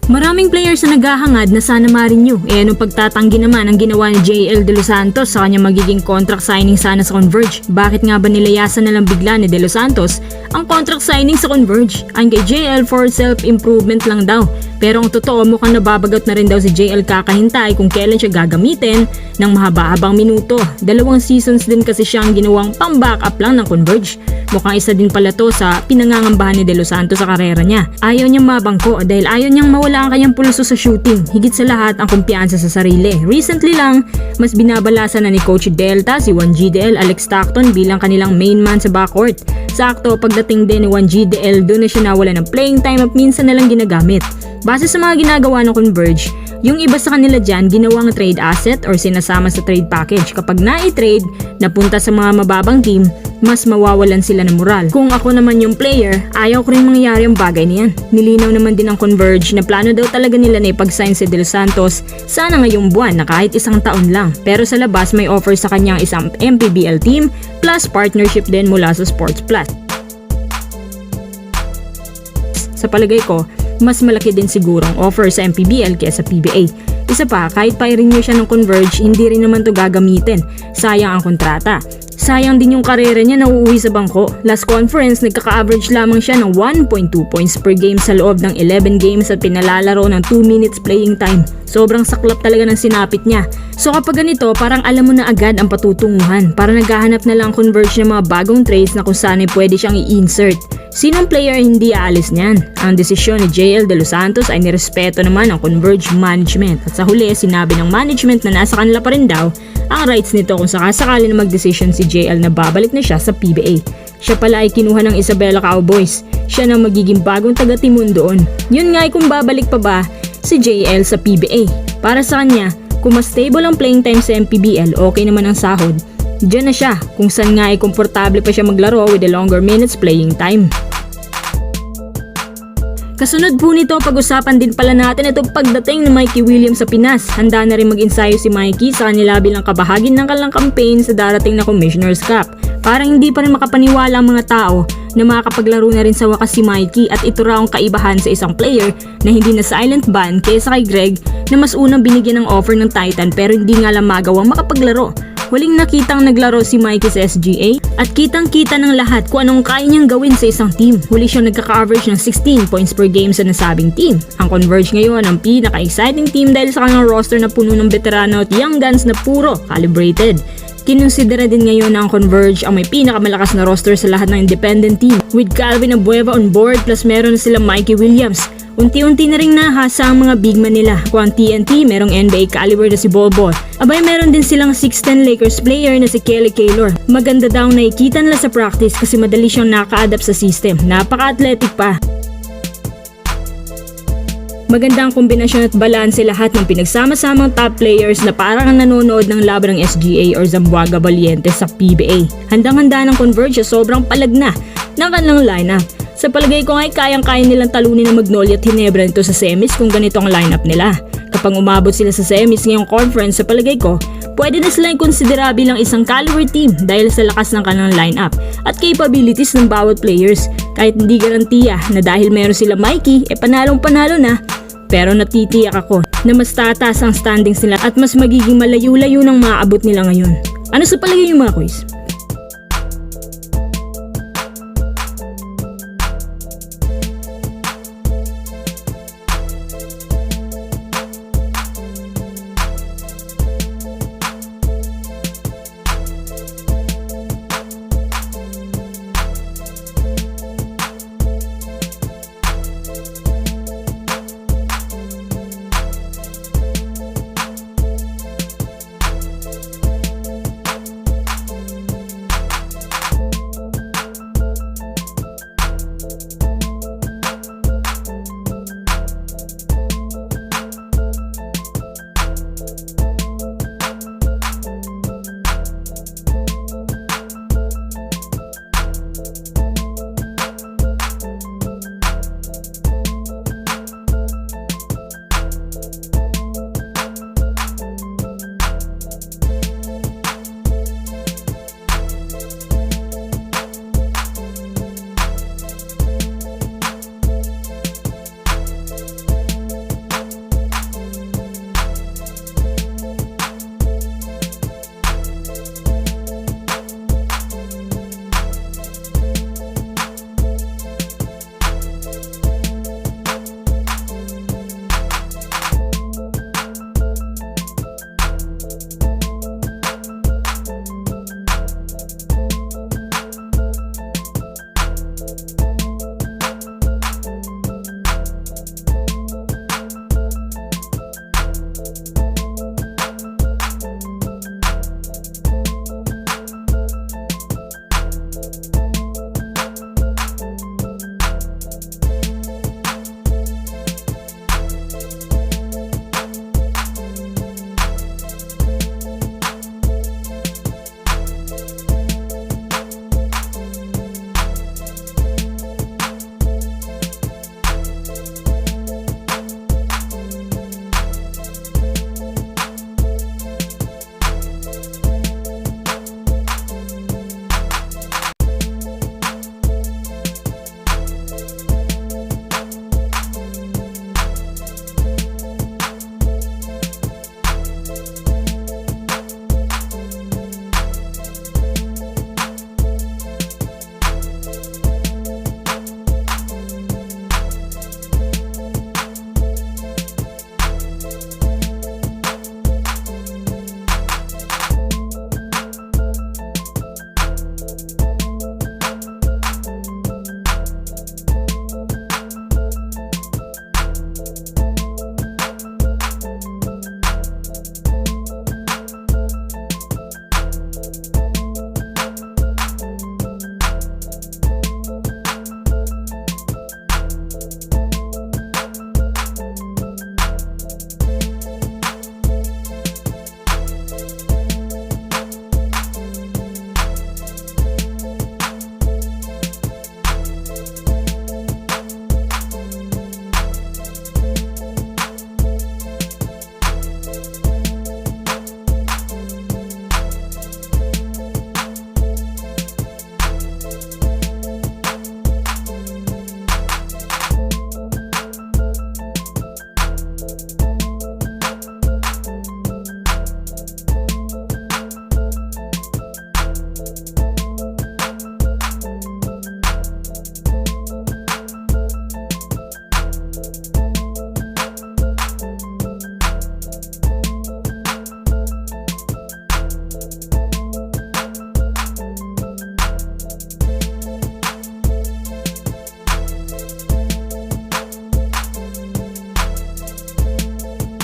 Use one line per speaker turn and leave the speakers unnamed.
Maraming players na naghahangad na sana ma-renew. Anong pagtatanggi naman ang ginawa ni JL De Los Santos sa kanyang magiging contract signing sana sa Converge? Bakit nga ba nilayasan na lang bigla ni De Los Santos ang contract signing sa Converge? Ang kay JL for self-improvement lang daw. Pero ang totoo, mukhang nababagot na rin daw si JL kakahintay kung kailan siya gagamitin ng mahaba-habang minuto. 2 seasons din kasi siyang ginawang pang-backup lang ng Converge. Mukhang isa din pala to sa pinangangambahan ni De Los Santos sa karera niya. Ayaw niyang mabangko dahil ayaw niyang mawala ang kanyang pulso sa shooting. Higit sa lahat ang kumpiyansa sa sarili. Recently lang, mas binabalasan na ni Coach Delta si 1GDL Alex Stockton bilang kanilang main man sa backcourt. Sakto, pagdating din ni 1GDL, doon na siya nawala ng playing time at minsan na lang ginagamit. Base sa mga ginagawa ng Converge, yung iba sa kanila dyan ginawang trade asset or sinasama sa trade package. Kapag na-trade, napunta sa mga mababang team, mas mawawalan sila ng moral. Kung ako naman yung player, ayaw ko rin mangyayari ang bagay niyan. Nilinaw naman din ang Converge na plano daw talaga nila na ipag-sign si De Los Santos sana ngayong buwan na kahit 1 taon lang. Pero sa labas may offer sa kanyang isang MPBL team plus partnership din mula sa Sports Plus. Sa palagay ko, mas malaki din sigurong offer sa MPBL kaysa PBA. Isa pa, kahit pa-renew siya ng Converge, hindi rin naman to gagamitin. Sayang ang kontrata. Sayang din yung karera niya na uuwi sa bangko. Last conference, nagkaka-average lamang siya ng 1.2 points per game sa loob ng 11 games at pinalalaro ng 2 minutes playing time. Sobrang saklap talaga ng sinapit niya. So kapag ganito, parang alam mo na agad ang patutunguhan. Para naghahanap na lang Converge ng mga bagong trades na kung saan ay pwede siyang i-insert. Sinong player hindi aalis niyan? Ang desisyon ni JL De Los Santos ay nirespeto naman ng Converge management. At sa huli, sinabi ng management na nasa kanila pa rin daw ang rights nito kung sakasakali na mag-decision si JL na babalik na siya sa PBA. Siya pala ay kinuha ng Isabela Cowboys. Siya na magiging bagong taga-timon doon. Yun nga ay kung babalik pa ba si JL sa PBA. Para sa kanya, kung mas stable ang playing time sa MPBL, okay naman ang sahod. Diyan na siya kung saan nga ay komportable pa siya maglaro with the longer minutes playing time. Kasunod po nito, pag-usapan din pala natin itong pagdating ni Mikey Williams sa Pinas. Handa na rin mag-ensayo si Mikey sa kanila bilang kabahagi ng kanilang campaign sa darating na Commissioner's Cup. Parang hindi pa rin makapaniwala ang mga tao na makakapaglaro na rin sa wakas si Mikey at ito raw ang kaibahan sa isang player na hindi na silent ban kaysa kay Greg na mas unang binigyan ng offer ng Titan pero hindi nga lang magawang makapaglaro. Huling nakitang naglaro si Mikey sa SGA at kitang-kita ng lahat kung anong kaya niyang gawin sa isang team. Huli siyang nagkaka-average ng 16 points per game sa nasabing team. Ang Converge ngayon ang pinaka-exciting team dahil sa kanilang roster na puno ng veterano at young guns na puro calibrated. Kinonsidera din ngayon na ang Converge ang may pinakamalakas na roster sa lahat ng independent team. With Calvin Abueva on board plus meron na sila Mikey Williams. Unti-unti na ring nahasa ang mga big man nila. Kung ang TNT, merong NBA caliber na si Bol Bol. Abay, meron din silang 6'10 Lakers player na si Kelly Kaylor. Maganda daw nakikita nila sa practice kasi madali siyang naka-adapt sa system. Napaka-athletic pa. Maganda ang kombinasyon at balanse lahat ng pinagsama-samang top players na parang nanonood ng laban ng SGA or Zamboanga Valientes sa PBA. Handang-handa ng Converge sobrang palag na ng kanilang lineup. Sa palagay ko ay kayang-kaya nilang talunin ng Magnolia at Ginebra nito sa semis kung ganito ang lineup nila. Kapag umabot sila sa semis ngayong conference, sa palagay ko, pwede na silang konsidera bilang isang caliber team dahil sa lakas ng kanilang lineup at capabilities ng bawat players. Kahit hindi garantiya na dahil meron sila Mikey, panalong-panalo na. Pero natitiyak ako na mas tataas ang standings nila at mas magiging malayo-layo ng maaabot nila ngayon. Ano sa palagay niyo mga quiz?